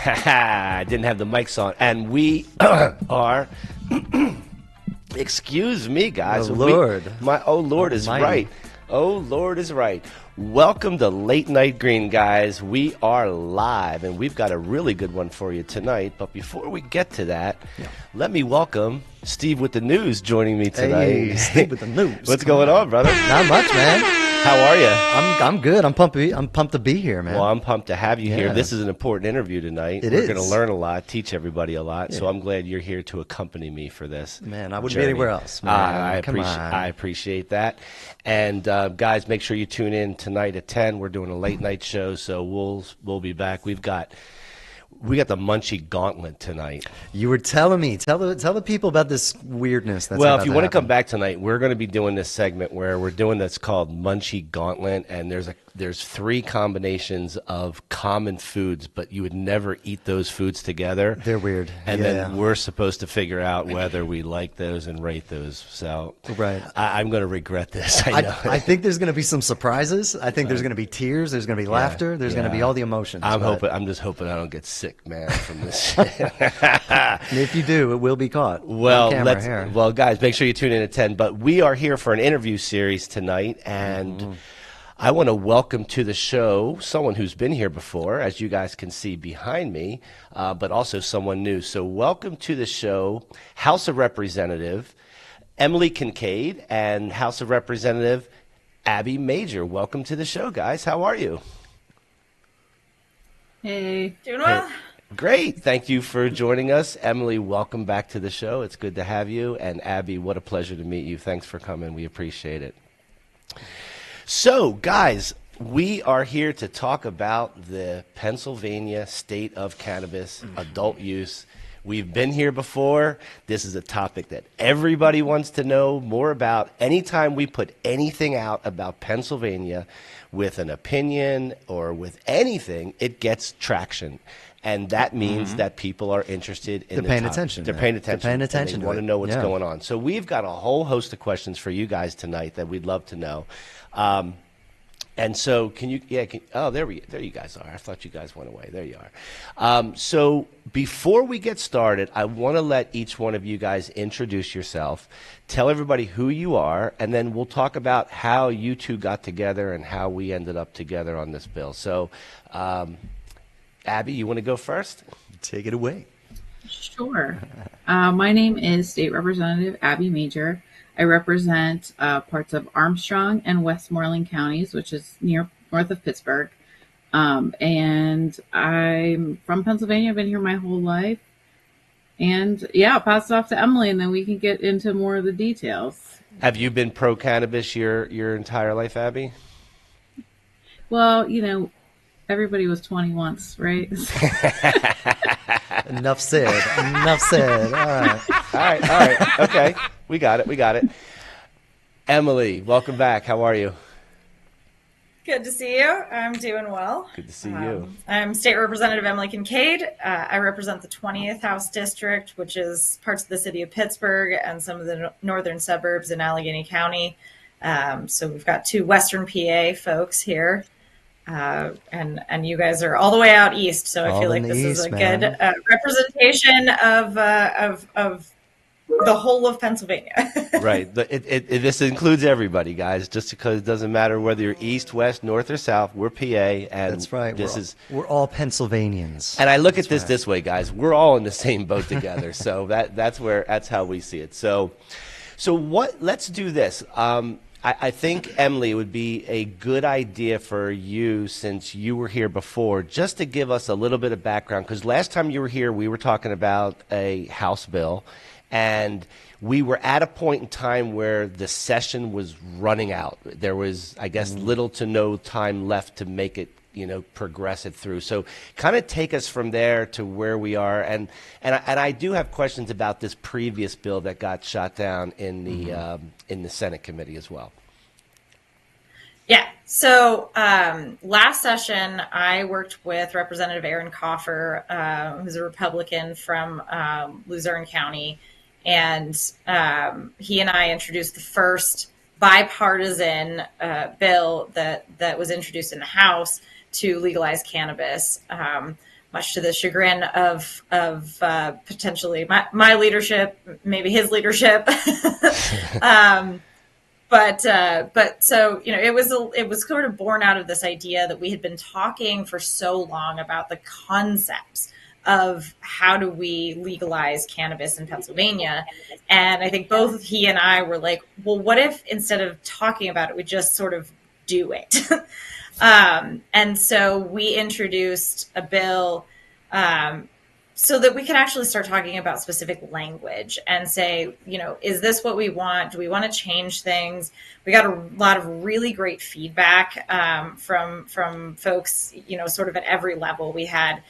I didn't have the mics on. And we are, excuse me, guys. Oh, Lord. Oh, Lord is right. Oh, Lord is right. Welcome to Late Night Green, guys. We are live, and we've got a really good one for you tonight. But before we get to that, let me welcome Steve with the news joining me tonight. Hey, Steve with the news. What's going on, brother? Not much, man. How are you? I'm good. I'm pumped to be here, man. Well, I'm pumped to have you here. This is an important interview tonight. We're going to learn a lot, teach everybody a lot. So I'm glad you're here to accompany me for this. Man, I wouldn't be anywhere else. Man. I appreciate that. And guys, make sure you tune in tonight at 10. We're doing a late night show, so we'll be back. We got the Munchie Gauntlet tonight. You were telling me. Tell the people about this weirdness. That's well, if you want to come back tonight, we're going to be doing this segment where we're doing that's called Munchie Gauntlet, and there's 3 combinations of common foods, but you would never eat those foods together. They're weird. And then we're supposed to figure out whether we like those and rate those. So I'm going to regret this. I know. I think there's going to be some surprises. I think there's going to be tears. There's going to be laughter. There's going to be all the emotions. I'm just hoping I don't get sick, man, from this shit. And if you do, it will be caught. Well, guys, make sure you tune in at 10. But we are here for an interview series tonight, and I want to welcome to the show someone who's been here before, as you guys can see behind me, but also someone new. So welcome to the show, House of Representative Emily Kinkead and House of Representative Abby Major. Welcome to the show, guys. How are you? Hey. Doing well. Great. Thank you for joining us. Emily, welcome back to the show. It's good to have you. And Abby, what a pleasure to meet you. Thanks for coming. We appreciate it. So, guys, we are here to talk about the Pennsylvania state of cannabis, adult use. We've been here before. This is a topic that everybody wants to know more about. Anytime we put anything out about Pennsylvania with an opinion or with anything, it gets traction. And that means that people are interested in They're paying attention. They're paying attention. They're paying attention. They want to know what's going on. So we've got a whole host of questions for you guys tonight that we'd love to know. And so there you guys are. I thought you guys went away. There you are. So before we get started, I want to let each one of you guys introduce yourself, tell everybody who you are, and then we'll talk about how you two got together and how we ended up together on this bill. So, Abby, you want to go first? Take it away. Sure. My name is State Representative Abby Major. I represent parts of Armstrong and Westmoreland counties, which is north of Pittsburgh. And I'm from Pennsylvania. I've been here my whole life. And I'll pass it off to Emily, and then we can get into more of the details. Have you been pro-cannabis your entire life, Abby? Well, everybody was 20 once, right? Enough said. Enough said. All right. Okay. We got it. Emily, welcome back. How are you? Good to see you. I'm doing well. Good to see you. I'm State Representative Emily Kinkead. I represent the 20th House District, which is parts of the city of Pittsburgh and some of the northern suburbs in Allegheny County. So we've got 2 Western PA folks here. And you guys are all the way out east, so I feel like this is a good representation of the whole of Pennsylvania. Right. This includes everybody, guys. Just because it doesn't matter whether you're east, west, north, or south. We're PA, and that's right. We're all Pennsylvanians. And I look at this way, guys. We're all in the same boat together. So that's how we see it. So let's do this. I think, Emily, it would be a good idea for you, since you were here before, just to give us a little bit of background. Because last time you were here, we were talking about a House bill, and we were at a point in time where the session was running out. There was, I guess, little to no time left to make it, progress it through. So kind of take us from there to where we are. And I do have questions about this previous bill that got shot down in the Senate committee as well. Yeah. So last session, I worked with Representative Aaron Coffer, who's a Republican from Luzerne County. And he and I introduced the first bipartisan bill that was introduced in the House to legalize cannabis. much to the chagrin of potentially my leadership, maybe his leadership. But so, you know, it was sort of born out of this idea that we had been talking for so long about the concepts of how do we legalize cannabis in Pennsylvania. And I think both he and I were like, well, what if instead of talking about it, we just sort of do it? And so we introduced a bill so that we could actually start talking about specific language and say, you know, is this what we want? Do we want to change things? We got a lot of really great feedback from folks, you know, sort of at every level. We had,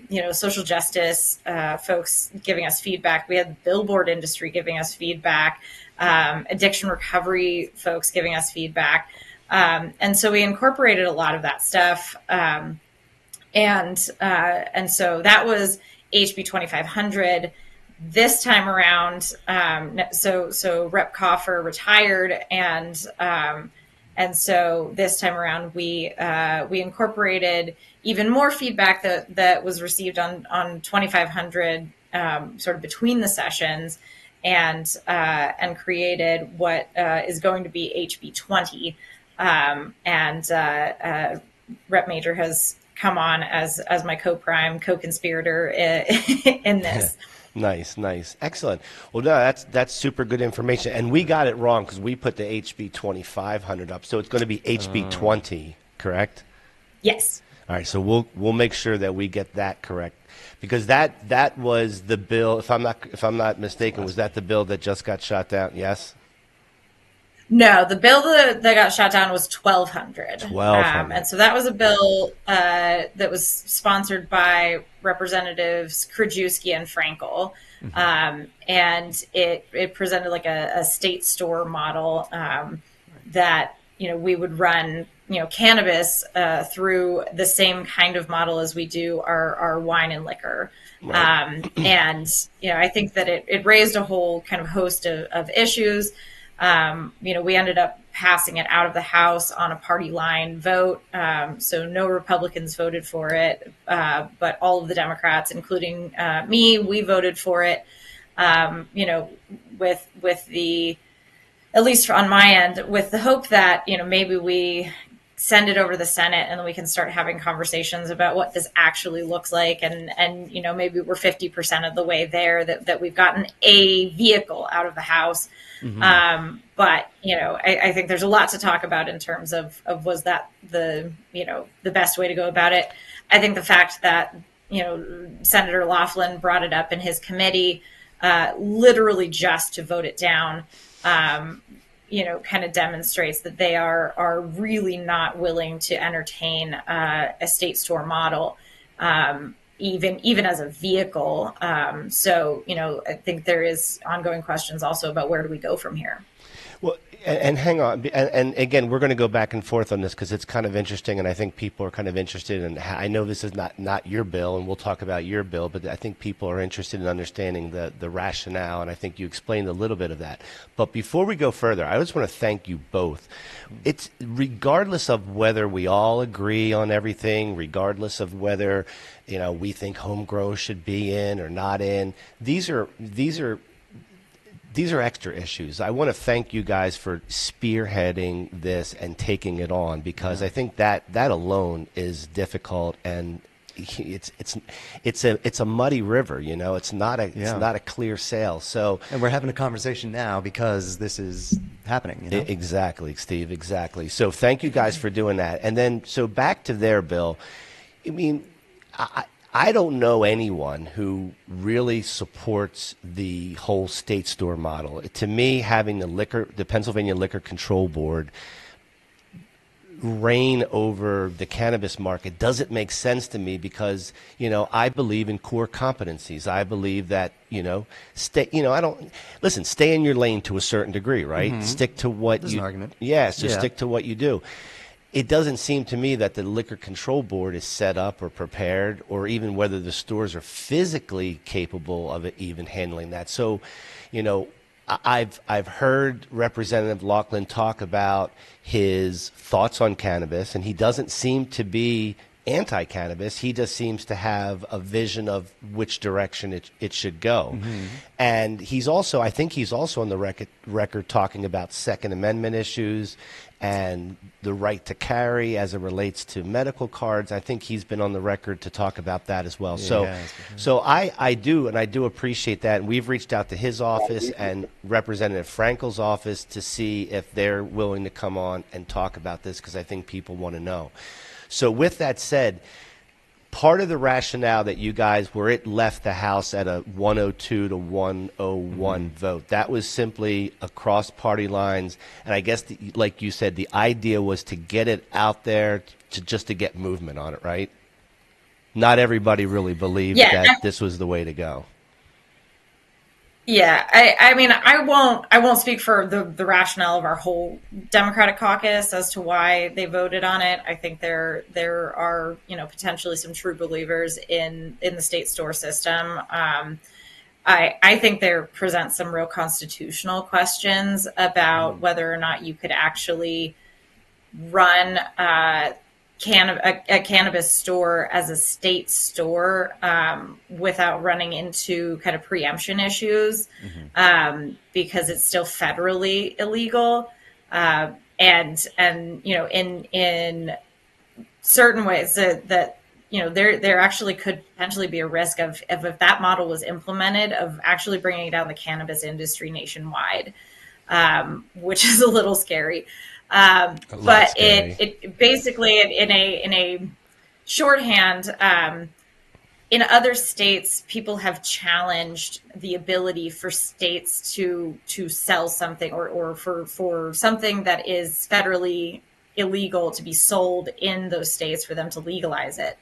you know, social justice folks giving us feedback. We had the billboard industry giving us feedback, addiction recovery folks giving us feedback. And so we incorporated a lot of that stuff. And so that was HB 2500. This time around, so Rep. Coffer retired, and so this time around we incorporated even more feedback that was received on 2500 sort of between the sessions, and created what is going to be HB 20, and Rep. Major has come on as my co-conspirator in this. Nice. Excellent. Well, no, that's super good information. And we got it wrong because we put the HB 2500 up. So it's going to be HB 20, correct? Yes. All right. So we'll make sure that we get that correct, because that was the bill, if I'm not mistaken, was that the bill that just got shot down? Yes. No, the bill that got shot down was 1200. And so that was a bill that was sponsored by Representatives Krajewski and Frankel. And it presented like a state store model that, you know, we would run, you know, cannabis through the same kind of model as we do our wine and liquor. Right. And, you know, I think that it raised a whole kind of host of issues. You know, we ended up passing it out of the House on a party line vote. So no Republicans voted for it, but all of the Democrats, including me, we voted for it. You know, with the, at least on my end, with the hope that, you know, maybe we send it over to the Senate and then we can start having conversations about what this actually looks like. And you know, maybe we're 50% of the way there, that we've gotten a vehicle out of the House. But, you know, I think there's a lot to talk about in terms of was that the best way to go about it. I think the fact that, you know, Senator Laughlin brought it up in his committee, literally just to vote it down, you know, kind of demonstrates that they are really not willing to entertain a state store model, even as a vehicle. So, you know, I think there is ongoing questions also about where do we go from here. Well, and hang on, and again, we're going to go back and forth on this because it's kind of interesting, and I think people are kind of interested in. I know this is not your bill, and we'll talk about your bill, but I think people are interested in understanding the rationale, and I think you explained a little bit of that. But before we go further, I just want to thank you both. It's regardless of whether we all agree on everything, regardless of whether, you know, we think home grow should be in or not in. These are extra issues. I want to thank you guys for spearheading this and taking it on, because I think that alone is difficult, and it's a muddy river. You know, it's not a clear sail. So, and we're having a conversation now because this is happening. You know? Exactly, Steve. Exactly. So thank you guys for doing that. And then so back to their bill. I mean, I don't know anyone who really supports the whole state store model. To me, having the Pennsylvania Liquor Control Board reign over the cannabis market doesn't make sense to me, because, you know, I believe in core competencies. I believe that, you know, stay in your lane to a certain degree, right? Mm-hmm. Stick to what There's an argument. Yeah, so stick to what you do. It doesn't seem to me that the Liquor Control Board is set up or prepared, or even whether the stores are physically capable of even handling that. So, you know, I've heard Representative Laughlin talk about his thoughts on cannabis, and he doesn't seem to be anti-cannabis. He just seems to have a vision of which direction it should go. And I think he's also on the record talking about Second Amendment issues and the right to carry as it relates to medical cards. I think he's been on the record to talk about that as well. So I do appreciate that. And we've reached out to his office and Representative Frankel's office to see if they're willing to come on and talk about this, because I think people want to know. So with that said, part of the rationale that you guys, where it left the House at a 102 to 101 vote, that was simply across party lines. And I guess, like you said, the idea was to get it out there to get movement on it, right? Not everybody really believed that this was the way to go. Yeah, I mean, I won't speak for the rationale of our whole Democratic caucus as to why they voted on it. I think there are, potentially some true believers in the state store system. I think there presents some real constitutional questions about whether or not you could actually run a cannabis store as a state store without running into kind of preemption issues, because it's still federally illegal, and in certain ways that there actually could potentially be a risk of if that model was implemented, of actually bringing down the cannabis industry nationwide, which is a little scary. But it basically, in a shorthand, in other states, people have challenged the ability for states to sell something or for something that is federally illegal to be sold in those states, for them to legalize it.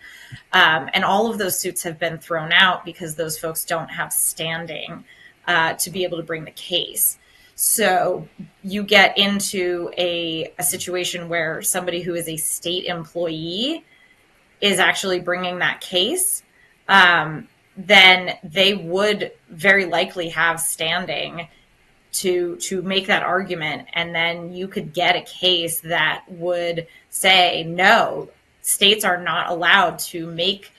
And all of those suits have been thrown out because those folks don't have standing to be able to bring the case. So you get into a situation where somebody who is a state employee is actually bringing that case, then they would very likely have standing to make that argument. And then you could get a case that would say, no, states are not allowed to make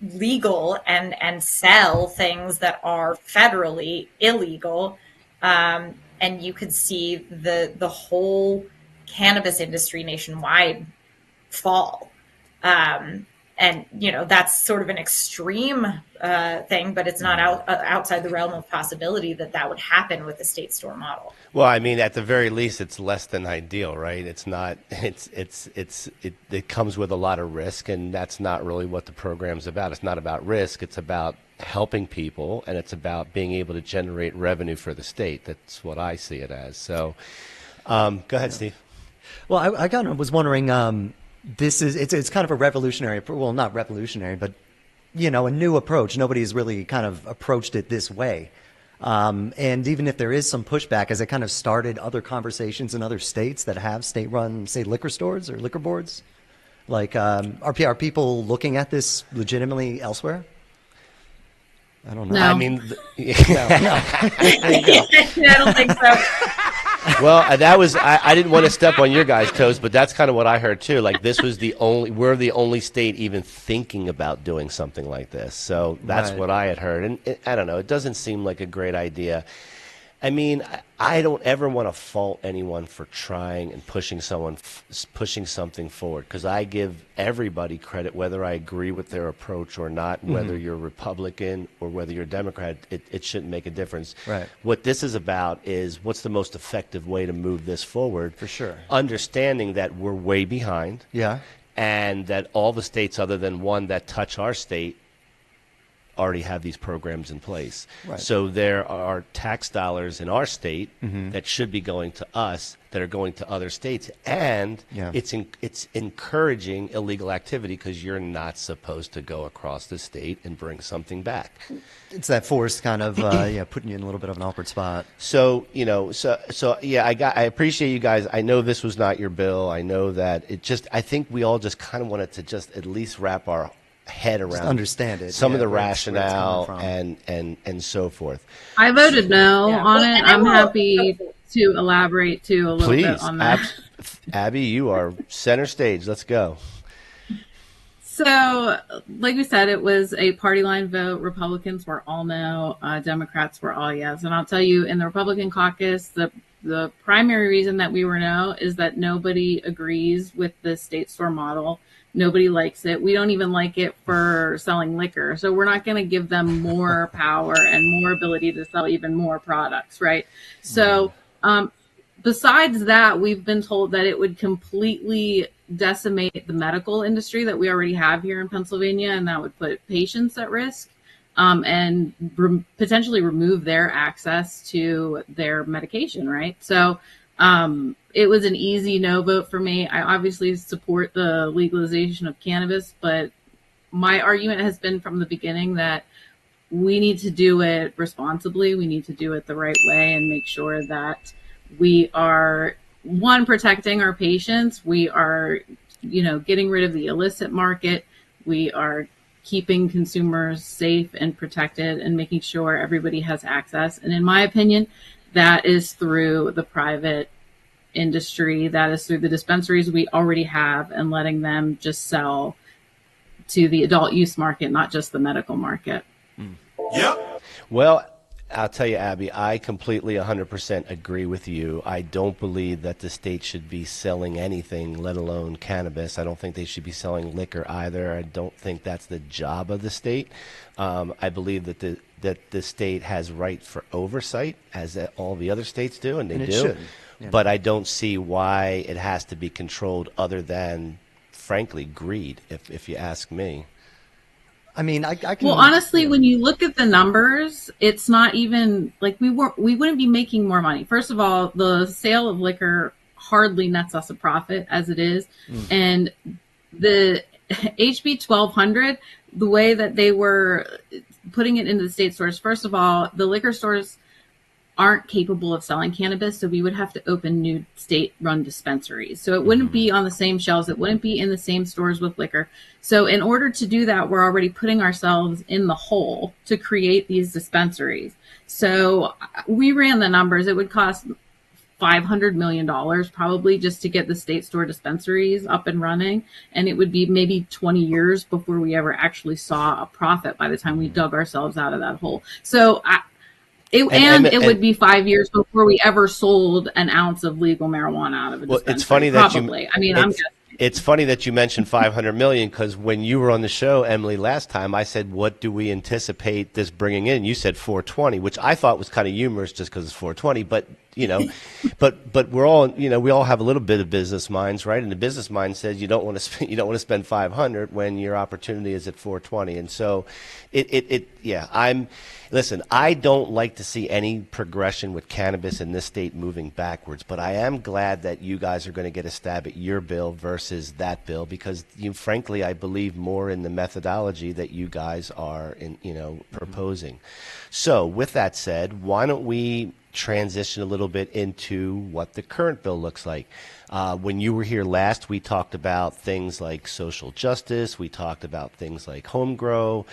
legal and sell things that are federally illegal. And you could see the whole cannabis industry nationwide fall. And that's sort of an extreme thing, but it's not outside the realm of possibility that would happen with the state store model. Well, I mean, at the very least, it's less than ideal, right? It's not. It comes with a lot of risk, and that's not really what the program's about. It's not about risk. It's about helping people, and it's about being able to generate revenue for the state. That's what I see it as. So, go ahead, Steve. Well, I kind of was wondering. It's kind of a revolutionary, well, not revolutionary, but a new approach. Nobody's really kind of approached it this way. And even if there is some pushback, has it kind of started other conversations in other states that have state-run, say, liquor stores or liquor boards? Like, are people looking at this legitimately elsewhere? I don't know. No. I mean, No. I don't think so. well, that was, I didn't want to step on your guys' toes, but that's kind of what I heard too. Like, this was we're the only state even thinking about doing something like this. So that's Right. what I had heard. And I don't know, it doesn't seem like a great idea. I mean, I don't ever want to fault anyone for trying and pushing something forward, because I give everybody credit, whether I agree with their approach or not, whether you're Republican or whether you're Democrat, it shouldn't make a difference. Right. What this is about is what's the most effective way to move this forward. For sure. Understanding that we're way behind, Yeah. and that all the states other than one that touch our state already have these programs in place. Right. So there are tax dollars in our state that should be going to us that are going to other states, and Yeah. it's encouraging illegal activity, because you're not supposed to go across the state and bring something back. It's that forced kind of, putting you in a little bit of an awkward spot. So, yeah, I appreciate you guys. I know this was not your bill. I know that I think we all just kind of wanted to just at least wrap our head around, Just understand it. some of the where it's coming rationale from. and so forth. I voted no Yeah. on Well, it. and I I'm will- happy to elaborate too a little Please, bit on that. Abby, you are center stage. Let's go. So, like we said, it was a party line vote. Republicans were all no, Democrats were all yes. And I'll tell you, in the Republican caucus, the primary reason that we were no is that nobody agrees with the state store model. Nobody likes it. We don't even like it for selling liquor. So we're not going to give them more power and more ability to sell even more products, right? So, besides that, we've been told that it would completely decimate the medical industry that we already have here in Pennsylvania, and that would put patients at risk, and potentially remove their access to their medication, right? So it was an easy no vote for me. I obviously support the legalization of cannabis, but my argument has been from the beginning that we need to do it responsibly. We need to do it the right way and make sure that we are, one, protecting our patients. We are, getting rid of the illicit market. We are keeping consumers safe and protected and making sure everybody has access. And in my opinion, that is through the private industry. That is through the dispensaries we already have and letting them just sell to the adult use market, not just the medical market. Yep. Well, I'll tell you, Abby, I completely 100% agree with you. I don't believe that the state should be selling anything, let alone cannabis. I don't think they should be selling liquor either. I don't think that's the job of the state. I believe that the state has right for oversight, as all the other states do, and they do. Should. Yeah. But I don't see why it has to be controlled other than, frankly, greed, if you ask me. I mean, I can. Well, honestly, when you look at the numbers, it's not even like we wouldn't be making more money. First of all, the sale of liquor hardly nets us a profit as it is. And the HB 1200, the way that they were putting it into the state stores, first of all, the liquor stores aren't capable of selling cannabis, so we would have to open new state-run dispensaries. So it wouldn't be on the same shelves. It wouldn't be in the same stores with liquor. So in order to do that, we're already putting ourselves in the hole to create these dispensaries. So we ran the numbers. It would cost $500 million probably just to get the state store dispensaries up and running. And it would be maybe 20 years before we ever actually saw a profit by the time we dug ourselves out of that hole. So it would be 5 years before we ever sold an ounce of legal marijuana out of a dispensary. It's funny probably. It's funny that you mentioned 500 million, because when you were on the show, Emily, last time, I said, what do we anticipate this bringing in? You said 420, which I thought was kind of humorous just because it's 420. But but we're all, we all have a little bit of business minds, right? And the business mind says you don't want to spend 500 when your opportunity is at 420. And so listen, I don't like to see any progression with cannabis in this state moving backwards, but I am glad that you guys are going to get a stab at your bill versus that bill, because frankly, I believe more in the methodology that you guys are proposing. So with that said, why don't we transition a little bit into what the current bill looks like. When you were here last, we talked about things like social justice. We talked about things like home grow,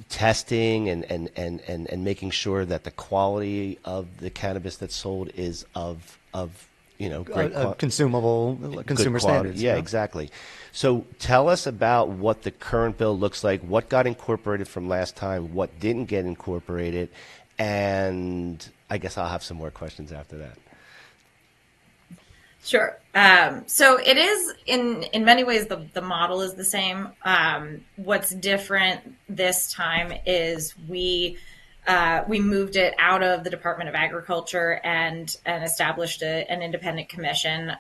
testing, and making sure that the quality of the cannabis that's sold is of great consumer standards. Yeah, exactly. So tell us about what the current bill looks like, what got incorporated from last time, what didn't get incorporated, and I guess I'll have some more questions after that. Sure. So it is in many ways the model is the same. What's different this time is we moved it out of the Department of Agriculture and established an independent commission.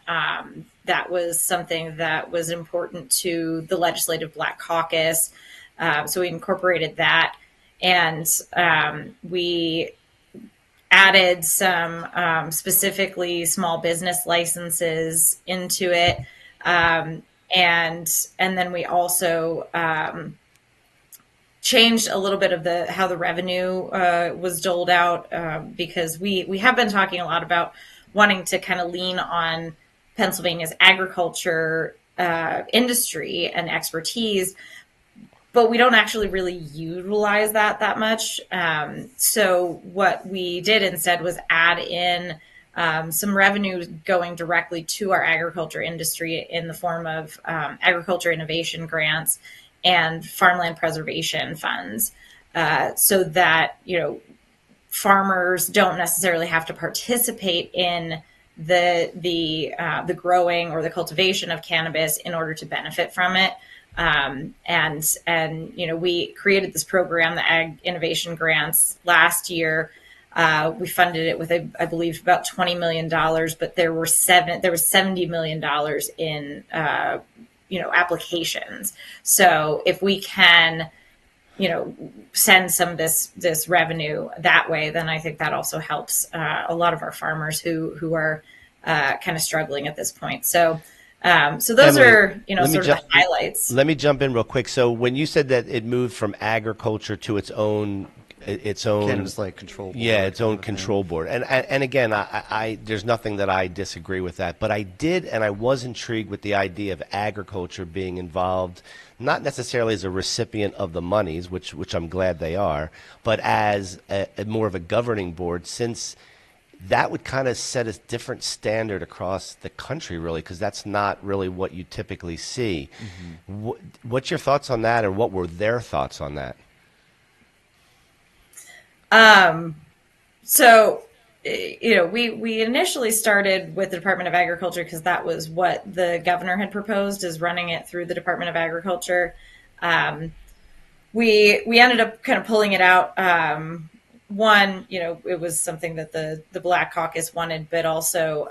That was something that was important to the Legislative Black Caucus. So we incorporated that, and we added some specifically small business licenses into it. And then we also changed a little bit of how the revenue was doled out, because we have been talking a lot about wanting to kind of lean on Pennsylvania's agriculture industry and expertise, but we don't actually really utilize that much. So what we did instead was add in some revenue going directly to our agriculture industry in the form of agriculture innovation grants and farmland preservation funds, so that farmers don't necessarily have to participate in the growing or the cultivation of cannabis in order to benefit from it. And we created this program, the Ag Innovation Grants, last year. We funded it with I believe about $20 million, but there was $70 million in applications. So if we can send some of this revenue that way, then I think that also helps a lot of our farmers who are kind of struggling at this point. So those Emily, are sort of the highlights. Let me jump in real quick. So when you said that it moved from agriculture to its own Cannabis control board. Yeah, its own control board. And again, I there's nothing that I disagree with that, but I did, and I was intrigued with the idea of agriculture being involved, not necessarily as a recipient of the monies, which I'm glad they are, but as a more of a governing board, since that would kind of set a different standard across the country, really, because that's not really what you typically see. Mm-hmm. What's your thoughts on that, or what were their thoughts on that? So, we initially started with the Department of Agriculture because that was what the governor had proposed, is running it through the Department of Agriculture. We ended up kind of pulling it out. One, it was something that the Black Caucus wanted, but also,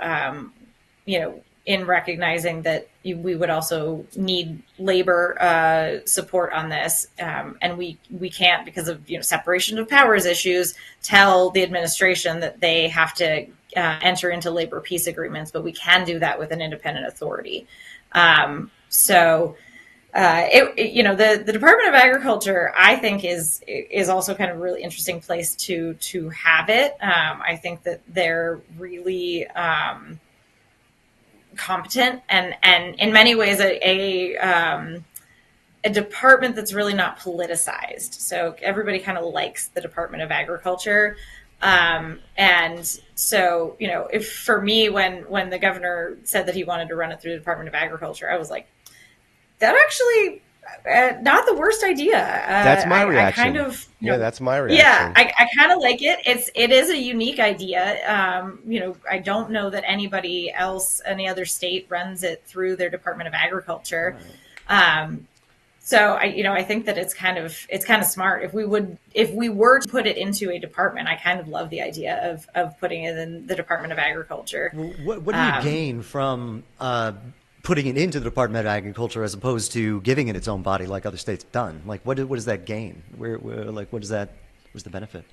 in recognizing that we would also need labor support on this, and we can't, because of separation of powers issues, tell the administration that they have to enter into labor peace agreements, but we can do that with an independent authority. The Department of Agriculture, I think, is also kind of a really interesting place to have it. I think that they're really competent and in many ways a department that's really not politicized. So everybody kind of likes the Department of Agriculture. And so, if for me, when the governor said that he wanted to run it through the Department of Agriculture, I was like, that actually not the worst idea. That's my reaction. That's my reaction. Yeah, I kind of like it. It is a unique idea. I don't know that anybody else, any other state, runs it through their Department of Agriculture. Right. So I think that it's kind of smart. If we were to put it into a department, I kind of love the idea of putting it in the Department of Agriculture. Well, what do you gain from putting it into the Department of Agriculture as opposed to giving it its own body like other states have done? Like, what does that gain? What's the benefit?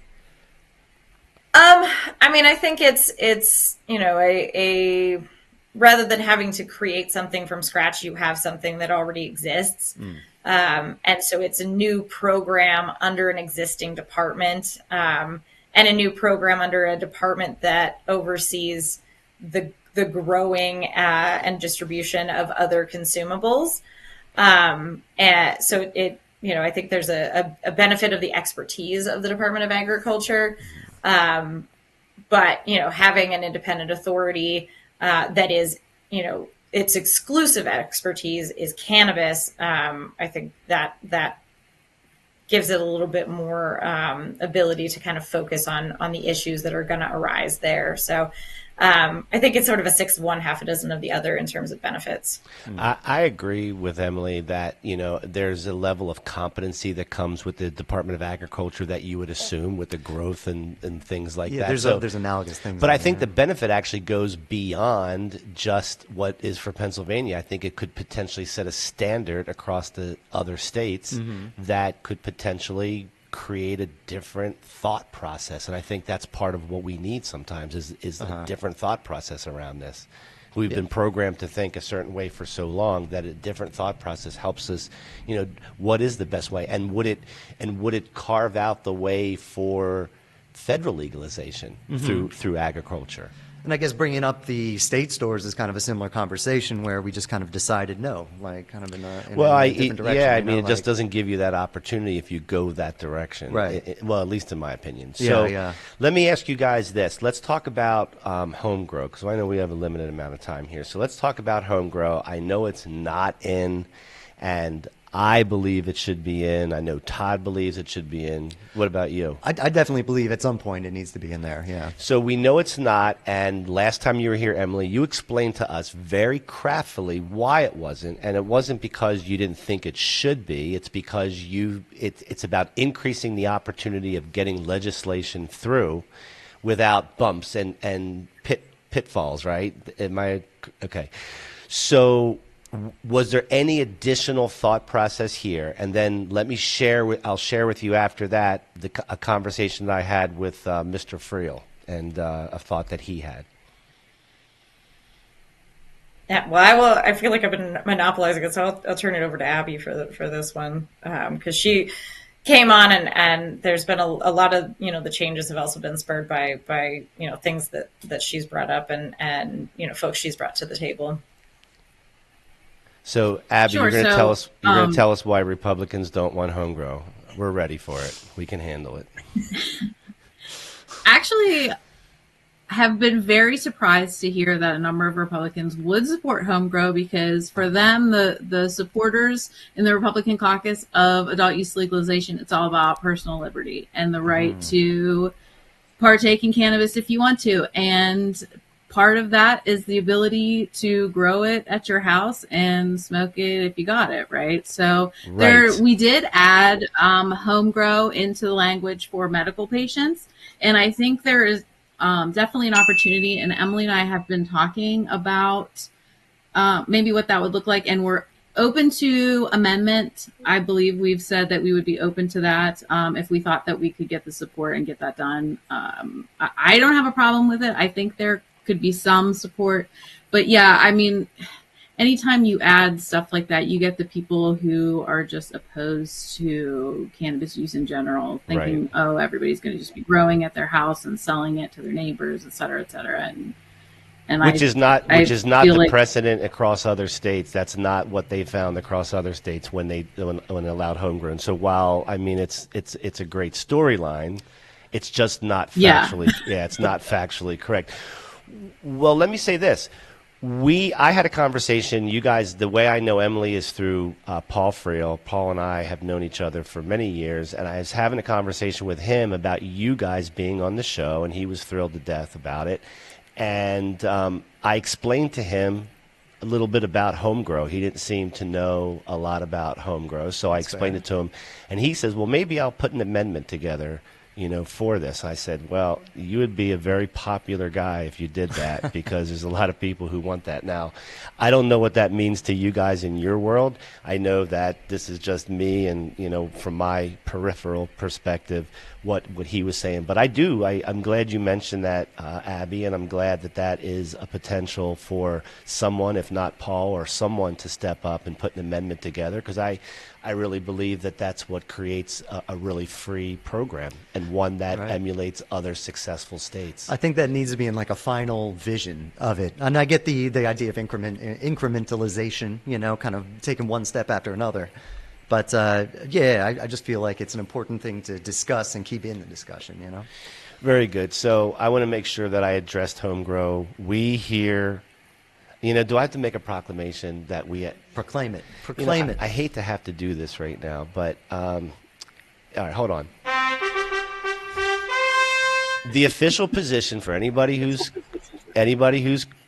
I think it's a rather than having to create something from scratch, you have something that already exists. And so it's a new program under an existing department, and a new program under a department that oversees the growing and distribution of other consumables. And so I think there's a benefit of the expertise of the Department of Agriculture. But, having an independent authority that is, its exclusive expertise is cannabis, I think that gives it a little bit more ability to kind of focus on the issues that are going to arise there. So I think it's sort of a 6 of one, half a dozen of the other in terms of benefits. I agree with Emily that, there's a level of competency that comes with the Department of Agriculture that you would assume with the growth and things like that. There's analogous things. But I think the benefit actually goes beyond just what is for Pennsylvania. I think it could potentially set a standard across the other states that could potentially create a different thought process, and I think that's part of what we need sometimes is a different thought process around this. We've been programmed to think a certain way for so long that a different thought process helps us, what is the best way, and would it carve out the way for federal legalization through agriculture? And I guess bringing up the state stores is kind of a similar conversation where we just kind of decided no, like kind of in a different direction. Yeah, I you know, mean, it like, just doesn't give you that opportunity if you go that direction. Right. Well, at least in my opinion. So Yeah. let me ask you guys this. Let's talk about home grow, because I know we have a limited amount of time here. So let's talk about home grow. I know it's not in, and I believe it should be in. I know Todd believes it should be in. What about you? I definitely believe at some point it needs to be in there. Yeah. So we know it's not, and last time you were here, Emily, you explained to us very craftily why it wasn't, and it wasn't because you didn't think it should be. It's because it's about increasing the opportunity of getting legislation through without bumps and pitfalls, right? Am I okay? So was there any additional thought process here? And then I'll share with you after that a conversation that I had with Mr. Friel and a thought that he had. Yeah, well, I feel like I've been monopolizing it, so I'll turn it over to Abby for this one, because she came on and there's been a lot of, the changes have also been spurred by things that she's brought up and folks she's brought to the table. So, Abby, Sure, you're going to so, tell us. You're going to tell us why Republicans don't want home grow. We're ready for it. We can handle it. Actually, have been very surprised to hear that a number of Republicans would support home grow, because for them, the supporters in the Republican caucus of adult use legalization, it's all about personal liberty and the right to partake in cannabis if you want to. And part of that is the ability to grow it at your house and smoke it if you got it, right? So we did add home grow into the language for medical patients. And I think there is definitely an opportunity. And Emily and I have been talking about maybe what that would look like. And we're open to amendment. I believe we've said that we would be open to that if we thought that we could get the support and get that done. I don't have a problem with it. I think there could be some support, but yeah, I mean, anytime you add stuff like that, you get the people who are just opposed to cannabis use in general, thinking, oh, everybody's going to just be growing at their house and selling it to their neighbors, et cetera, et cetera. And which is not the like precedent across other states. That's not what they found across other states when they allowed homegrown. So while I mean it's a great storyline, it's just not factually it's not factually correct. Well, let me say this. I had a conversation, you guys, the way I know Emily is through Paul Friel. Paul and I have known each other for many years, and I was having a conversation with him about you guys being on the show, and he was thrilled to death about it. And I explained to him a little bit about home grow. He didn't seem to know a lot about home grow, so I explained it to him. And he says, well, maybe I'll put an amendment together for this. I said, well, you would be a very popular guy if you did that, because there's a lot of people who want that. Now, I don't know what that means to you guys in your world. I know that this is just me and, from my peripheral perspective, what he was saying. But I'm glad you mentioned that, Abby, and I'm glad that is a potential for someone, if not Paul or someone, to step up and put an amendment together, because I really believe that that's what creates a really free program, and one that emulates other successful states. I think that needs to be in like a final vision of it. And I get the idea of incrementalization, kind of taking one step after another. But I just feel like it's an important thing to discuss and keep in the discussion, Very good. So I want to make sure that I addressed home grow. We here, do I have to make a proclamation that we proclaim it? Proclaim it. I hate to have to do this right now, but all right, hold on. The official position for anybody who's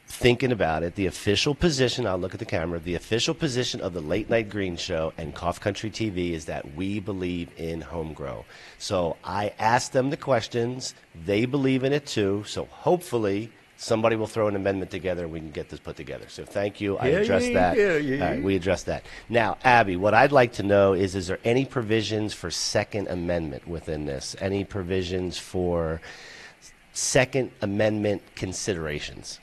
thinking about it, the official position, I'll look at the camera, the official position of the Late Night Green Show and Cough Country TV is that we believe in home grow. So I asked them the questions. They believe in it too. So hopefully somebody will throw an amendment together and we can get this put together. So thank you. I addressed that. All right, we addressed that. Now, Abby, what I'd like to know is there any provisions for Second Amendment within this? Any provisions for Second Amendment considerations?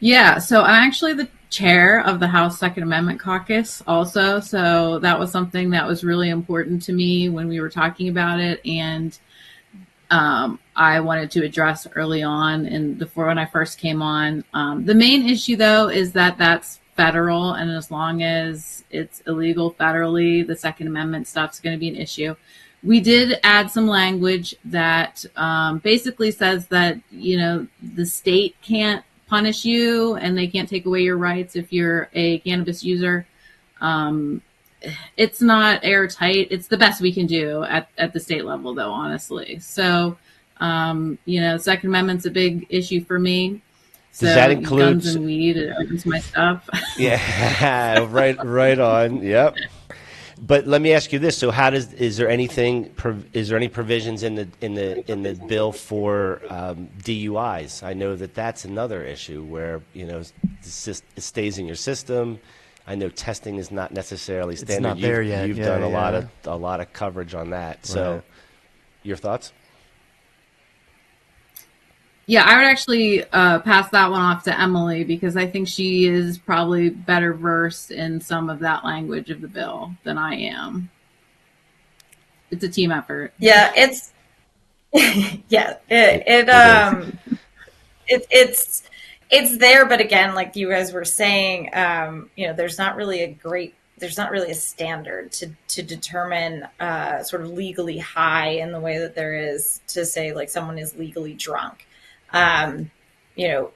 Yeah, so I'm actually the chair of the House Second Amendment Caucus also. So that was something that was really important to me when we were talking about it. And I wanted to address early on when I first came on. The main issue, though, is that that's federal, and as long as it's illegal federally, the Second Amendment stuff's going to be an issue. We did add some language that basically says that, the state can't punish you and they can't take away your rights if you're a cannabis user. It's not airtight. It's the best we can do at the state level, though, honestly. So, Second Amendment's a big issue for me. So does that include guns and weed? It's my stuff. Yeah, right on. Yep. But let me ask you this: so, is there any provisions in the bill for DUIs? I know that's another issue where it stays in your system. I know testing is not necessarily standard. It's not there yet. You've done a lot of coverage on that. So, right. Your thoughts? Yeah, I would actually pass that one off to Emily because I think she is probably better versed in some of that language of the bill than I am. It's a team effort. Yeah, it's it's there, but again, like you guys were saying, there's not really a standard to determine sort of legally high in the way that there is to say like someone is legally drunk. It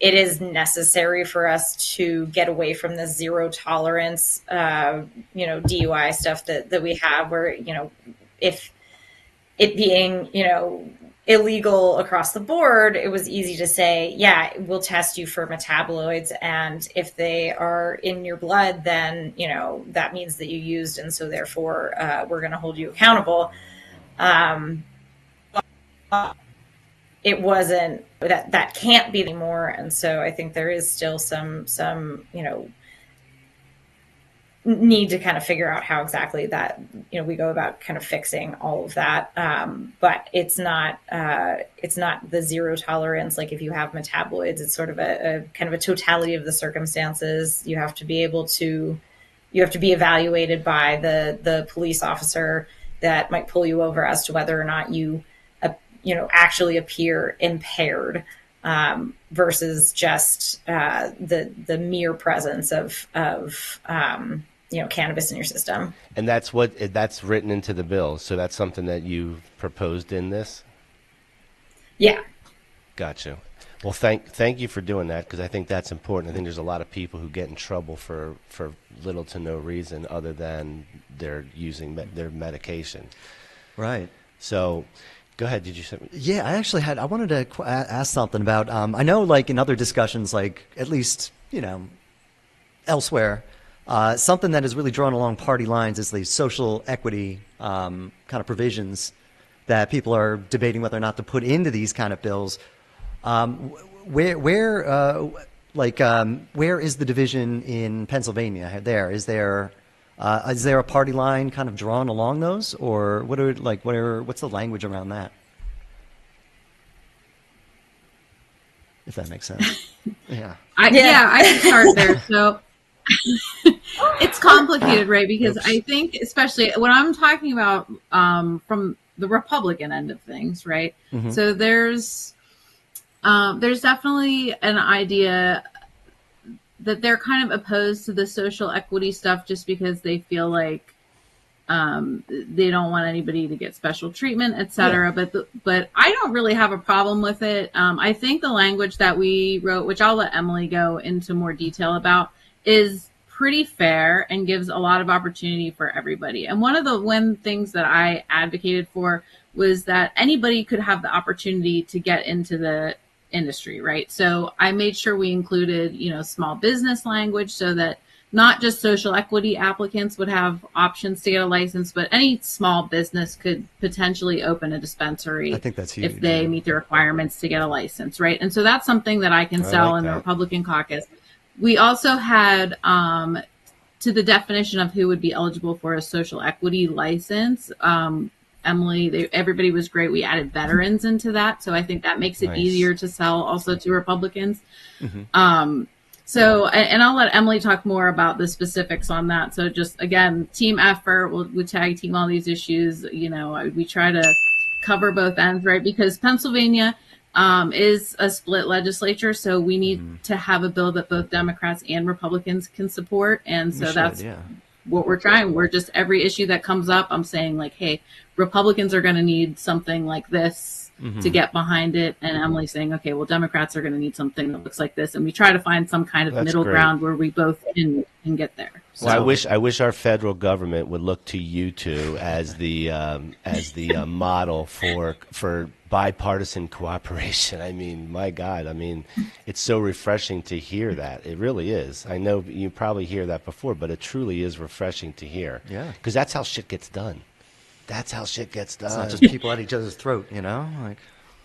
is necessary for us to get away from the zero tolerance, DUI stuff that we have where, if it being, illegal across the board, it was easy to say, yeah, we'll test you for metaboloids. And if they are in your blood, then, that means that you used. And so therefore, we're going to hold you accountable. It wasn't that can't be anymore. And so I think there is still some, need to kind of figure out how exactly that, we go about kind of fixing all of that. But it's not the zero tolerance. Like if you have metabloids, it's sort of a kind of a totality of the circumstances. You have to be evaluated by the police officer that might pull you over as to whether or not you actually appear impaired, versus just the mere presence of cannabis in your system. And that's written into the bill. So that's something that you've proposed in this? Yeah. Gotcha. Well, thank you for doing that, because I think that's important. I think there's a lot of people who get in trouble for little to no reason other than they're using their medication. Right. So go ahead. Did you say? Yeah, I wanted to ask something about, I know like in other discussions, like at least, elsewhere, something that has really drawn along party lines is the social equity kind of provisions that people are debating whether or not to put into these kind of bills. Where is the division in Pennsylvania? Is there a party line kind of drawn along those, or what's the language around that? If that makes sense. Yeah. I can start there. So it's complicated, right? Because I think, especially when I'm talking about from the Republican end of things, right? Mm-hmm. So there's definitely an idea that they're kind of opposed to the social equity stuff just because they feel like they don't want anybody to get special treatment, et cetera. Yeah. But I don't really have a problem with it. I think the language that we wrote, which I'll let Emily go into more detail about, is pretty fair and gives a lot of opportunity for everybody. And one of the things that I advocated for was that anybody could have the opportunity to get into the industry, right? So I made sure we included, small business language so that not just social equity applicants would have options to get a license, but any small business could potentially open a dispensary. I think that's huge, if they meet the requirements to get a license, right? And so that's something that I can sell in the Republican caucus. We also had, to the definition of who would be eligible for a social equity license, Emily, everybody was great. We added veterans into that. So I think that makes it easier to sell also to Republicans. Mm-hmm. And I'll let Emily talk more about the specifics on that. So just, again, team effort, we'll tag team all these issues. We try to cover both ends, right? Because Pennsylvania is a split legislature, so we need to have a bill that both Democrats and Republicans can support, and so that's what we're trying. We're just, every issue that comes up, I'm saying like, hey, Republicans are going to need something like this to get behind it, and Emily's saying, okay, well, Democrats are going to need something that looks like this, and we try to find some kind of middle ground where we both can get there. So. Well, I wish our federal government would look to you two as the model for bipartisan cooperation. I mean, my God, I mean, it's so refreshing to hear that. It really is. I know you probably hear that before, but it truly is refreshing to hear. Yeah. Because that's how shit gets done. That's how shit gets done. It's not just people at each other's throat, you know? Like.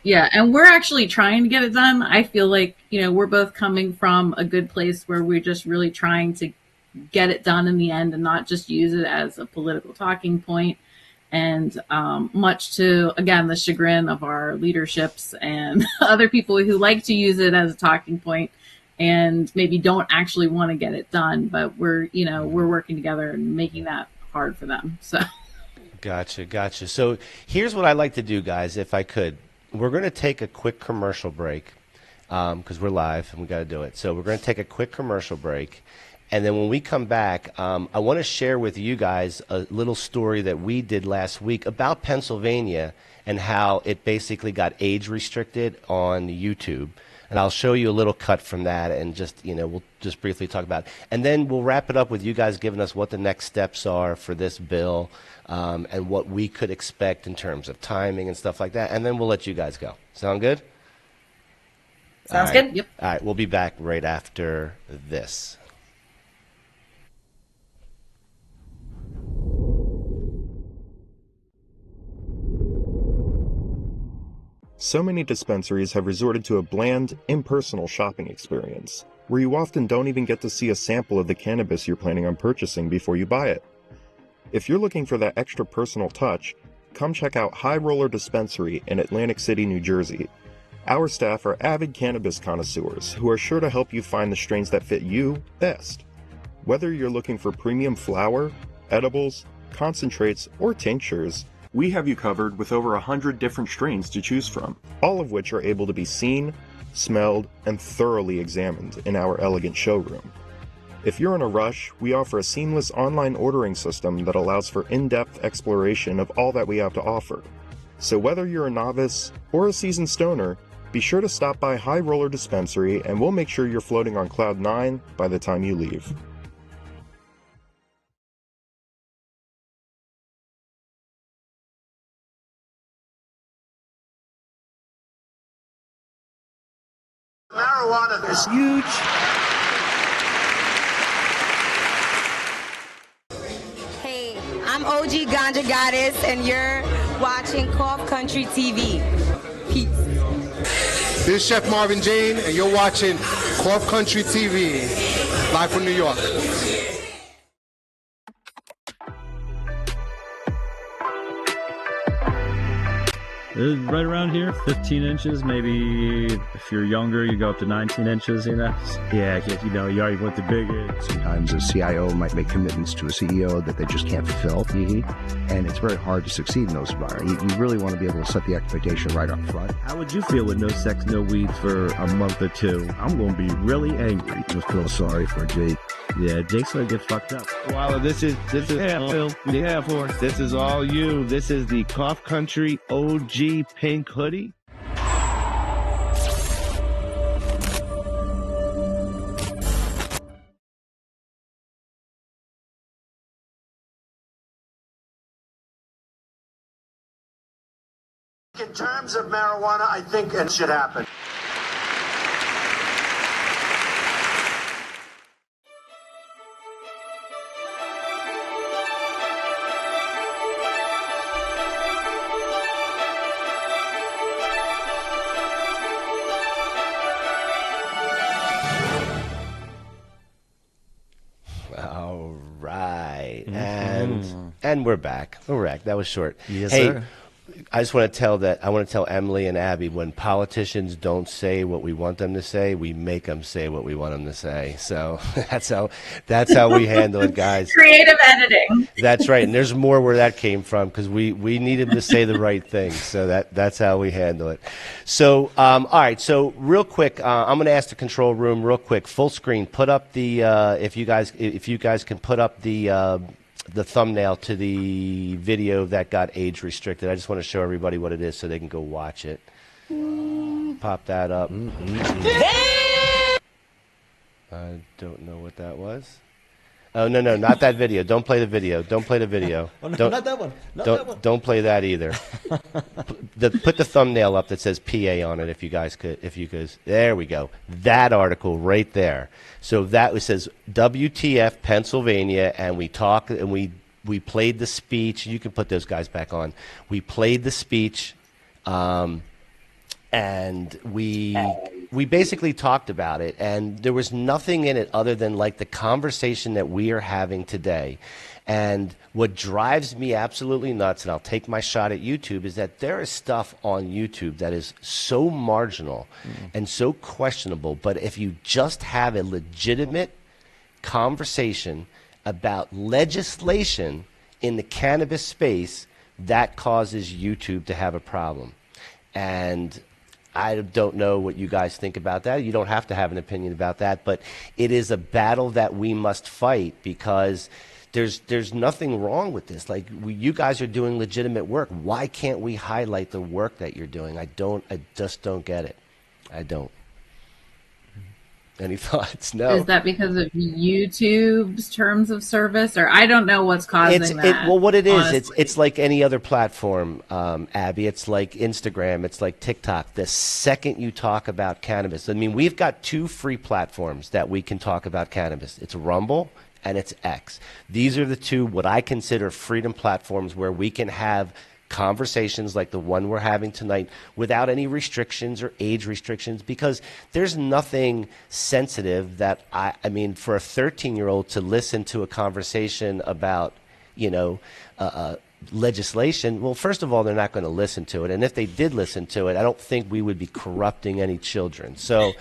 Yeah, and we're actually trying to get it done. I feel like, you know, we're both coming from a good place where we're just really trying to get it done in the end and not just use it as a political talking point. And much to, again, the chagrin of our leaderships and other people who like to use it as a talking point and maybe don't actually want to get it done. But we're working together and making that hard for them. So. Gotcha. So here's what I'd like to do, guys, if I could. We're going to take a quick commercial break because we're live and we got to do it. So we're going to take a quick commercial break. And then when we come back, I want to share with you guys a little story that we did last week about Pennsylvania and how it basically got age restricted on YouTube. And I'll show you a little cut from that and just, we'll just briefly talk about it. And then we'll wrap it up with you guys giving us what the next steps are for this bill and what we could expect in terms of timing and stuff like that. And then we'll let you guys go. Sound good? Sounds good. Yep. All right, we'll be back right after this. So many dispensaries have resorted to a bland, impersonal shopping experience, where you often don't even get to see a sample of the cannabis you're planning on purchasing before you buy it. If you're looking for that extra personal touch, come check out High Roller Dispensary in Atlantic City, New Jersey. Our staff are avid cannabis connoisseurs who are sure to help you find the strains that fit you best. Whether you're looking for premium flower, edibles, concentrates, or tinctures, we have you covered with over 100 different strains to choose from, all of which are able to be seen, smelled, and thoroughly examined in our elegant showroom. If you're in a rush, we offer a seamless online ordering system that allows for in-depth exploration of all that we have to offer. So whether you're a novice or a seasoned stoner, be sure to stop by High Roller Dispensary and we'll make sure you're floating on Cloud 9 by the time you leave. Marijuana is huge. Hey, I'm OG Ganja Goddess, and you're watching Cough Country TV. Peace. This is Chef Marvin Jane, and you're watching Cough Country TV, live from New York. It's right around here, 15 inches, maybe if you're younger, you go up to 19 inches, Yeah, you already went the bigger. Sometimes a CIO might make commitments to a CEO that they just can't fulfill. And it's very hard to succeed in those environments. You really want to be able to set the expectation right up front. How would you feel with no sex, no weed for a month or two? I'm going to be really angry. Just feel sorry for Jake. Yeah, Jake's going to get fucked up. Walla, this is Phil. Yeah, for this is all you. This is the Cough Country OG pink hoodie. In terms of marijuana, I think it should happen. All right. And we're back. That was short. Yes, hey, sir. I just want to tell Emily and Abby, when politicians don't say what we want them to say, we make them say what we want them to say. So that's how we handle it, guys. Creative editing. That's right. And there's more where that came from, because we need him to say the right thing. So that's how we handle it. So, all right. So real quick, I'm going to ask the control room real quick, full screen, put up the, if you guys can put up the thumbnail to the video that got age restricted. I just want to show everybody what it is so they can go watch it. Pop that up. I don't know what that was. Oh, no, not that video. Don't play the video. Don't play the video. Oh, no, not that one. Don't play that either. Put the thumbnail up that says PA on it, if you could. There we go. That article right there. So that says WTF Pennsylvania, and we talk and we played the speech. You can put those guys back on. We played the speech, and we basically talked about it, and there was nothing in it other than like the conversation that we are having today. And what drives me absolutely nuts, and I'll take my shot at YouTube, is that there is stuff on YouTube that is so marginal and so questionable. But if you just have a legitimate conversation about legislation in the cannabis space, that causes YouTube to have a problem. And I don't know what you guys think about that. You don't have to have an opinion about that, but it is a battle that we must fight, because there's nothing wrong with this. Like, you guys are doing legitimate work. Why can't we highlight the work that you're doing? I just don't get it. I don't. Any thoughts? No. Is that because of YouTube's terms of service, or I don't know what's causing that? Well, what it is, honestly. it's like any other platform, Abby. It's like Instagram. It's like TikTok. The second you talk about cannabis, I mean, we've got two free platforms that we can talk about cannabis. It's Rumble and it's X. These are the two what I consider freedom platforms where we can have conversations like the one we're having tonight without any restrictions or age restrictions, because there's nothing sensitive that I mean, for a 13-year-old to listen to a conversation about, legislation. Well, first of all, they're not going to listen to it. And if they did listen to it, I don't think we would be corrupting any children. So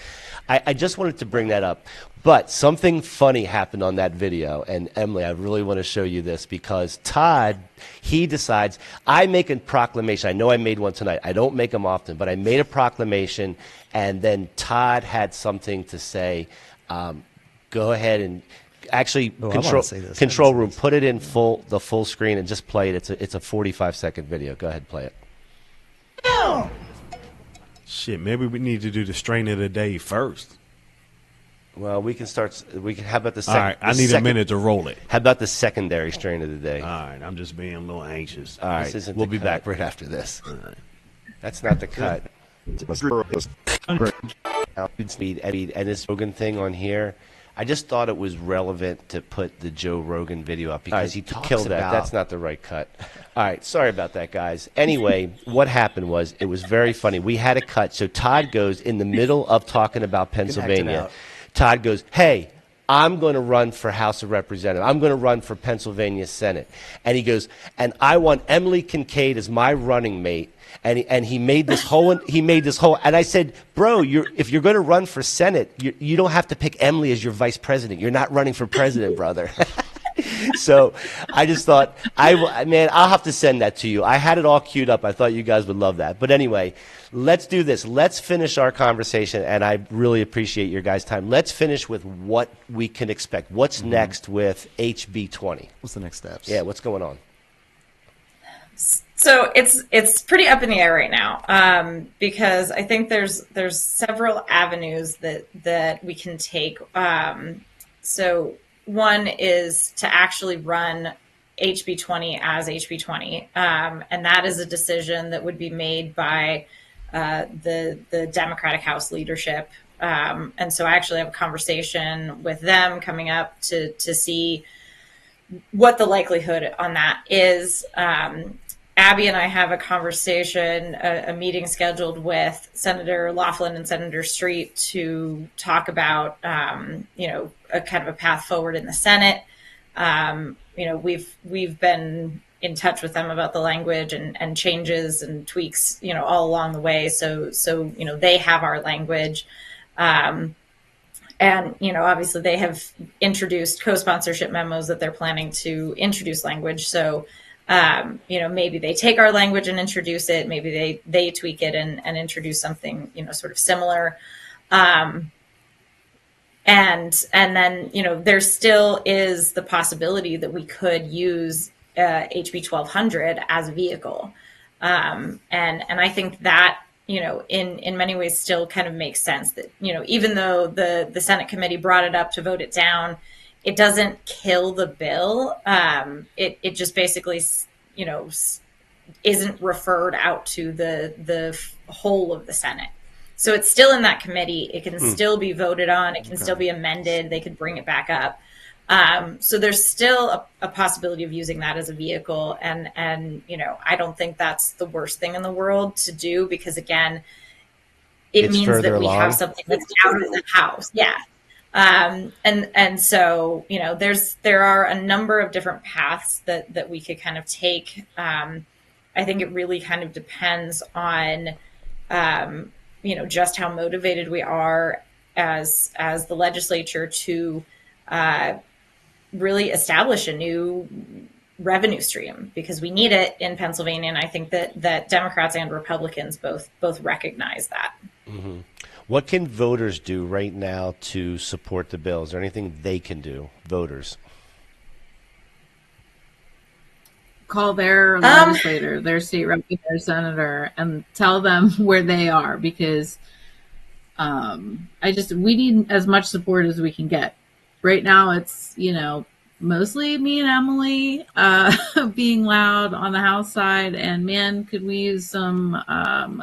I just wanted to bring that up. But something funny happened on that video. And Emily, I really want to show you this, because Todd, he decides, I make a proclamation. I know I made one tonight. I don't make them often, but I made a proclamation. And then Todd had something to say. Go ahead and actually control room, put it in the full screen and just play it. It's a 45-second video. Go ahead, play it. Shit, maybe we need to do the strain of the day first. Well, we can start. How about the second? All right, I need a minute to roll it. How about the secondary strain of the day? All right, I'm just being a little anxious. All right, we'll be back right after this. Right. That's not the cut. And this Rogan thing on here, I just thought it was relevant to put the Joe Rogan video up, because he talks about that. That's not the right cut. All right, sorry about that, guys. Anyway, what happened was, it was very funny. We had a cut. So Todd goes in the middle of talking about Pennsylvania. Todd goes, hey, I'm going to run for House of Representatives. I'm going to run for Pennsylvania Senate. And he goes, and I want Emily Kinkead as my running mate. And he made this whole, and I said, bro, if you're going to run for Senate, you don't have to pick Emily as your vice president. You're not running for president, brother. So I just thought, I'll have to send that to you. I had it all queued up. I thought you guys would love that. But anyway, let's do this. Let's finish our conversation, and I really appreciate your guys' time. Let's finish with what we can expect. What's next with HB 20? What's the next steps? Yeah, what's going on? So it's pretty up in the air right now, because I think there's several avenues that we can take. So one is to actually run HB 20 as HB 20, and that is a decision that would be made by the Democratic House leadership. And so I actually have a conversation with them coming up to see what the likelihood on that is. Abby and I have a conversation, a meeting scheduled with Senator Laughlin and Senator Street to talk about, a kind of a path forward in the Senate. We've been in touch with them about the language and changes and tweaks, all along the way. So they have our language. And, obviously they have introduced co-sponsorship memos that they're planning to introduce language. So, maybe they take our language and introduce it. Maybe they tweak it and introduce something, sort of similar. And then, there still is the possibility that we could use HB 1200 as a vehicle. And I think that, in many ways still kind of makes sense that, even though the Senate committee brought it up to vote it down, it doesn't kill the bill. It just basically, isn't referred out to the whole of the Senate. So it's still in that committee. It can still be voted on. It can still be amended. They could bring it back up. So there's still a possibility of using that as a vehicle. And, I don't think that's the worst thing in the world to do, because again, it means that we have something that's out of the House. Yeah. And so, there are a number of different paths that we could kind of take. I think it really kind of depends on, just how motivated we are as the legislature to, really establish a new revenue stream, because we need it in Pennsylvania. And I think that Democrats and Republicans both recognize that. Mm-hmm. What can voters do right now to support the bill? Is there anything they can do, voters? Call their legislator, their state rep, their senator, and tell them where they are, because we need as much support as we can get. Right now, it's, mostly me and Emily being loud on the House side. And man, could we use some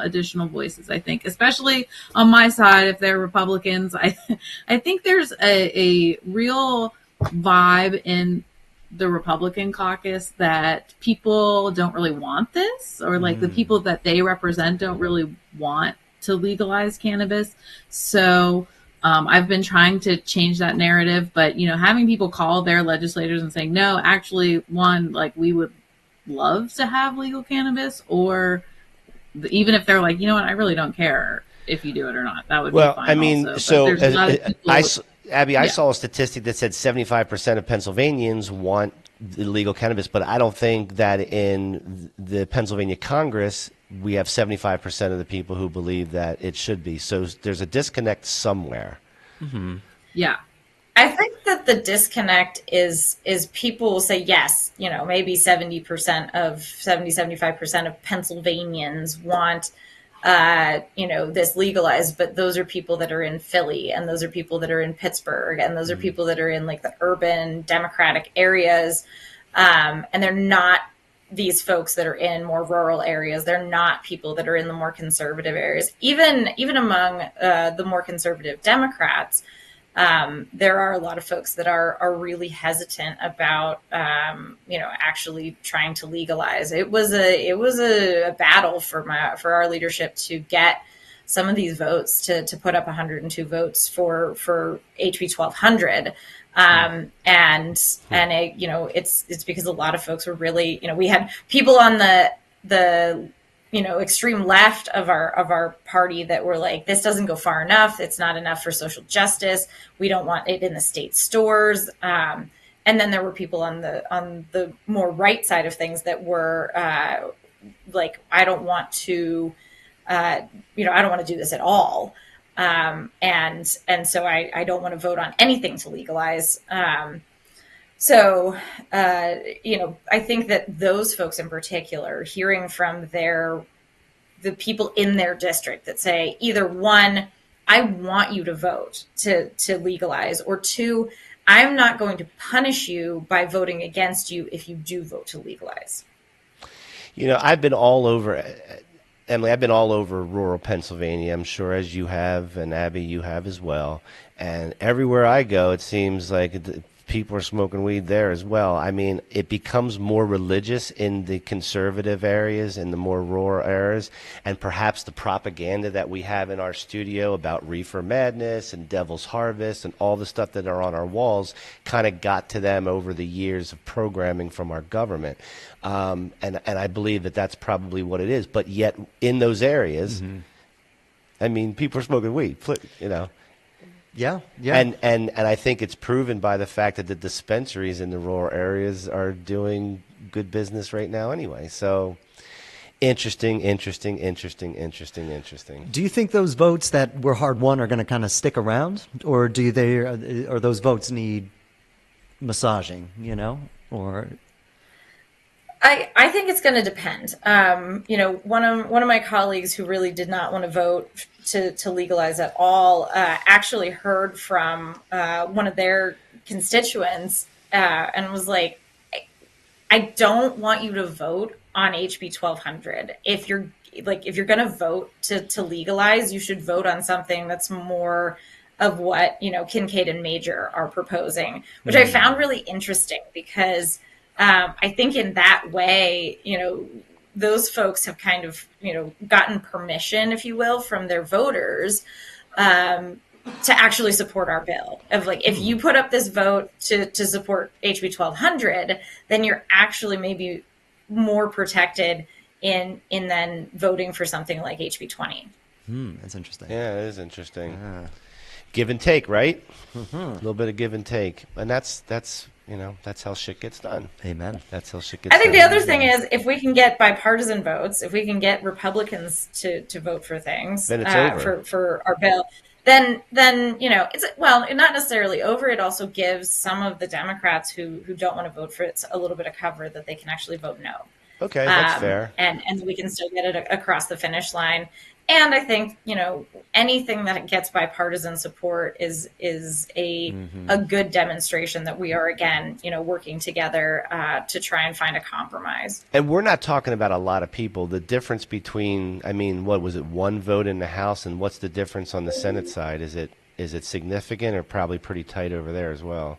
additional voices, I think, especially on my side, if they're Republicans. I think there's a real vibe in the Republican caucus that people don't really want this, or like the people that they represent don't really want to legalize cannabis. So I've been trying to change that narrative, but, having people call their legislators and saying, no, actually, we would love to have legal cannabis, or even if they're like, you know what, I really don't care if you do it or not. That would be fine. I mean, also. Abby, I saw a statistic that said 75% of Pennsylvanians want illegal cannabis, but I don't think that in the Pennsylvania Congress we have 75% of the people who believe that it should be. So there's a disconnect somewhere. Mm-hmm. Yeah. I think that the disconnect is people will say, yes, maybe 75% of Pennsylvanians want, this legalized, but those are people that are in Philly, and those are people that are in Pittsburgh, and those are people that are in like the urban Democratic areas. And they're not these folks that are in more rural areas. They're not people that are in the more conservative areas. Even among the more conservative Democrats, there are a lot of folks that are really hesitant about, actually trying to legalize. It was a battle for our leadership to get some of these votes to put up 102 votes for HB 1200. And it, it's because a lot of folks were really, we had people on the extreme left of our party that were like, this doesn't go far enough. It's not enough for social justice. We don't want it in the state stores. And then there were people on the more right side of things that were like, I don't want to, I don't want to do this at all. And so I don't want to vote on anything to legalize. So I think that those folks in particular, hearing from the people in their district that say either one, I want you to vote to legalize, or two, I'm not going to punish you by voting against you if you do vote to legalize. I've been all over, Emily, I've been all over rural Pennsylvania, I'm sure, as you have, and Abby, you have as well. And everywhere I go, it seems like people are smoking weed there as well. I mean, it becomes more religious in the conservative areas, in the more rural areas, and perhaps the propaganda that we have in our studio about reefer madness and devil's harvest and all the stuff that are on our walls kind of got to them over the years of programming from our government. And I believe that that's probably what it is. But yet in those areas, I mean, people are smoking weed, you know. Yeah. And I think it's proven by the fact that the dispensaries in the rural areas are doing good business right now anyway. So interesting. Do you think those votes that were hard won are going to kind of stick around, or or those votes need massaging, you know, or? I think it's going to depend. You know, one of my colleagues who really did not want to vote to legalize at all actually heard from one of their constituents and was like, I don't want you to vote on HB 1200. If you're going to vote to legalize, you should vote on something that's more of what, you know, Kinkead and Major are proposing, which I found really interesting because I think in that way, you know, those folks have kind of, you know, gotten permission, if you will, from their voters to actually support our bill. Of like, if you put up this vote to support HB 1200, then you're actually maybe more protected in then voting for something like HB 20. That's interesting. Yeah, it is interesting. Give and take, right? A little bit of give and take, and that's you know, that's how shit gets done. Amen. That's how shit gets done. I think the other thing is, if we can get bipartisan votes, if we can get Republicans to vote for things, then it's over. For our bill, then you know, it's, well, not necessarily over. It also gives some of the Democrats who don't want to vote for it a little bit of cover that they can actually vote no. Okay, that's fair. And we can still get it across the finish line. And I think, you know, anything that gets bipartisan support is a good demonstration that we are, again, you know, working together to try and find a compromise. And we're not talking about a lot of people. The difference between, I mean, what was it, one vote in the House, and what's the difference on the Senate side? Is it significant or probably pretty tight over there as well?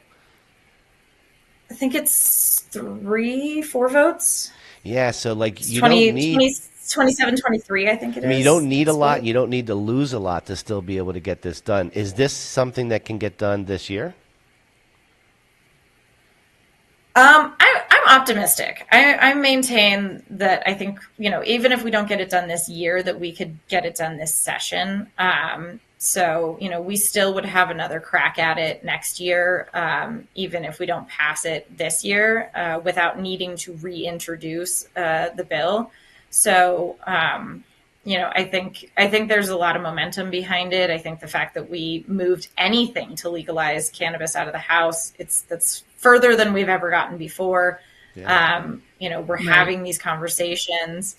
I think it's 3-4 votes. Yeah, so like you 20, don't need 27, 23, I think it is. I mean, you don't need a lot. You don't need to lose a lot to still be able to get this done. Is this something that can get done this year? I'm optimistic. I maintain that I think, you know, even if we don't get it done this year, that we could get it done this session. So, you know, we still would have another crack at it next year, even if we don't pass it this year, without needing to reintroduce the bill. So, you know, I think there's a lot of momentum behind it. I think the fact that we moved anything to legalize cannabis out of the House, that's further than we've ever gotten before. Yeah. You know, we're having these conversations.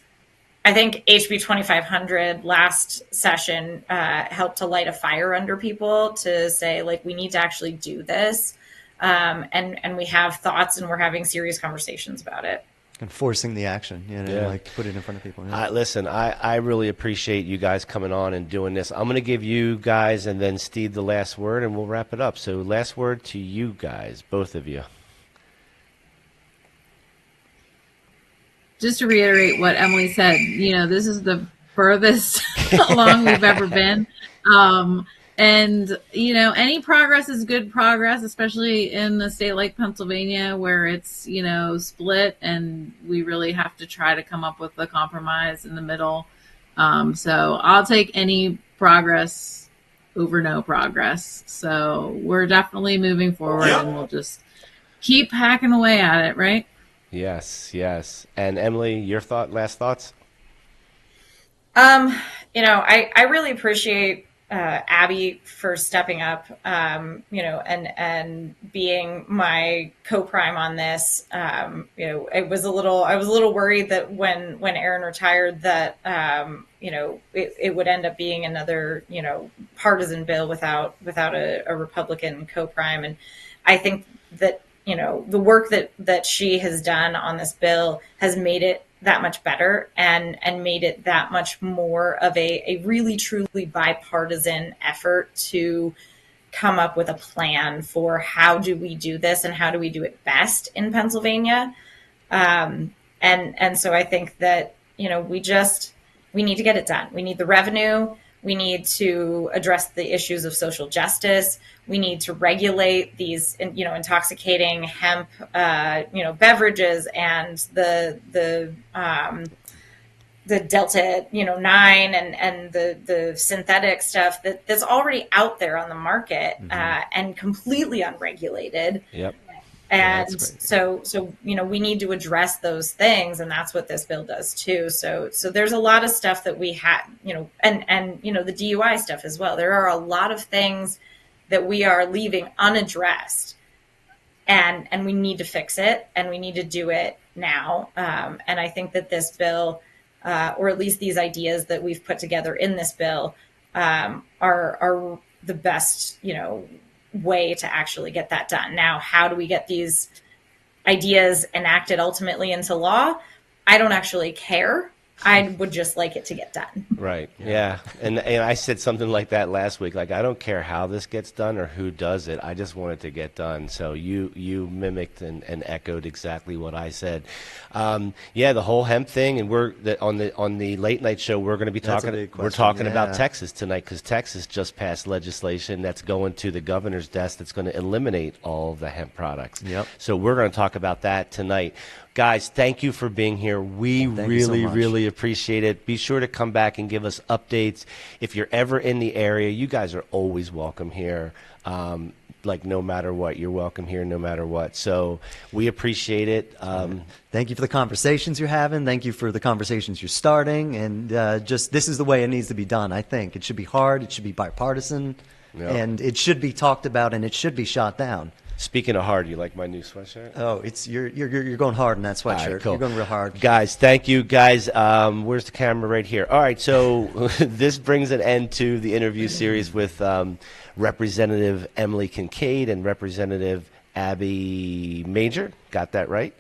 I think HB 2500 last session helped to light a fire under people to say, like, we need to actually do this. And we have thoughts, and we're having serious conversations about it. And forcing the action, you know, like put it in front of people. Yeah. Listen, I really appreciate you guys coming on and doing this. I'm going to give you guys and then Steve the last word, and we'll wrap it up. So last word to you guys, both of you. Just to reiterate what Emily said, you know, this is the furthest along we've ever been. And, you know, any progress is good progress, especially in a state like Pennsylvania where it's, you know, split, and we really have to try to come up with a compromise in the middle. So I'll take any progress over no progress. So we're definitely moving forward, and we'll just keep hacking away at it, right? Yes, yes. And Emily, your last thoughts? You know, I really appreciate Abby for stepping up, you know, and being my co-prime on this. You know, I was a little worried that when Aaron retired that, you know, it would end up being another, you know, partisan bill without a Republican co-prime. And I think that, you know, the work that she has done on this bill has made it that much better and made it that much more of a really truly bipartisan effort to come up with a plan for how do we do this and how do we do it best in Pennsylvania. And so I think that, we need to get it done. We need the revenue. We need to address the issues of social justice. We need to regulate these, intoxicating hemp, beverages and the Delta, 9 and the synthetic stuff that's already out there on the market, and completely unregulated. Yep. And so, we need to address those things, and that's what this bill does too. So there's a lot of stuff that we have, and the DUI stuff as well. There are a lot of things that we are leaving unaddressed, and we need to fix it, and we need to do it now. And I think that this bill, or at least these ideas that we've put together in this bill, are the best, way to actually get that done. Now, how do we get these ideas enacted ultimately into law? I don't actually care. I would just like it to get done. Right. Yeah. And I said something like that last week. Like, I don't care how this gets done or who does it. I just want it to get done. So you mimicked and echoed exactly what I said. The whole hemp thing, and on the late night show we're going to be talking about Texas tonight, because Texas just passed legislation that's going to the governor's desk that's going to eliminate all of the hemp products. Yep. So we're going to talk about that tonight. Guys, thank you for being here. We really appreciate it. Be sure to come back and give us updates. If you're ever in the area, you guys are always welcome here. No matter what, you're welcome here no matter what. So we appreciate it. Thank you for the conversations you're having. Thank you for the conversations you're starting. And this is the way it needs to be done, I think. It should be hard. It should be bipartisan. Yep. And it should be talked about, and it should be shot down. Speaking of hard, you like my new sweatshirt? Oh, you're going hard in that sweatshirt. Right, cool. You're going real hard. Guys, thank you. Guys, where's the camera? Right here. All right, so this brings an end to the interview series with Representative Emily Kinkead and Representative Abby Major. Got that right?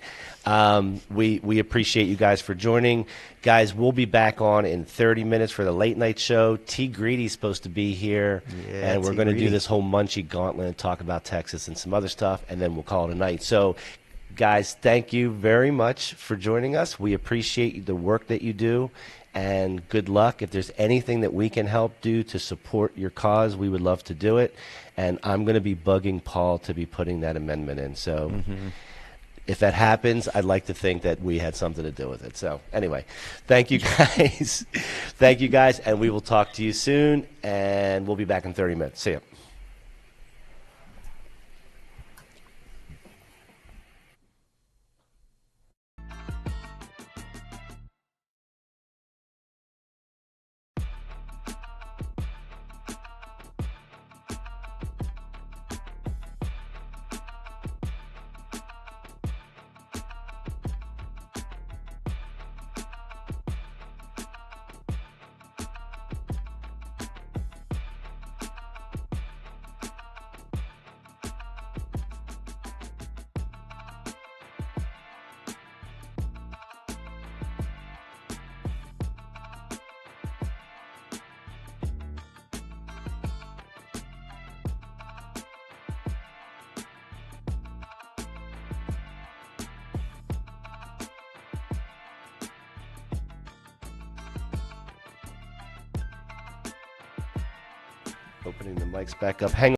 We appreciate you guys for joining. Guys, we'll be back on in 30 minutes for the late night show. T. Greedy's supposed to be here, and we're going to do this whole Munchie Gauntlet and talk about Texas and some other stuff, and then we'll call it a night. So, guys, thank you very much for joining us. We appreciate the work that you do, and good luck. If there's anything that we can help do to support your cause, we would love to do it. And I'm going to be bugging Paul to be putting that amendment in. So if that happens, I'd like to think that we had something to do with it. So anyway, thank you guys. Thank you guys. And we will talk to you soon. And we'll be back in 30 minutes. See ya. Opening the mics back up. Hang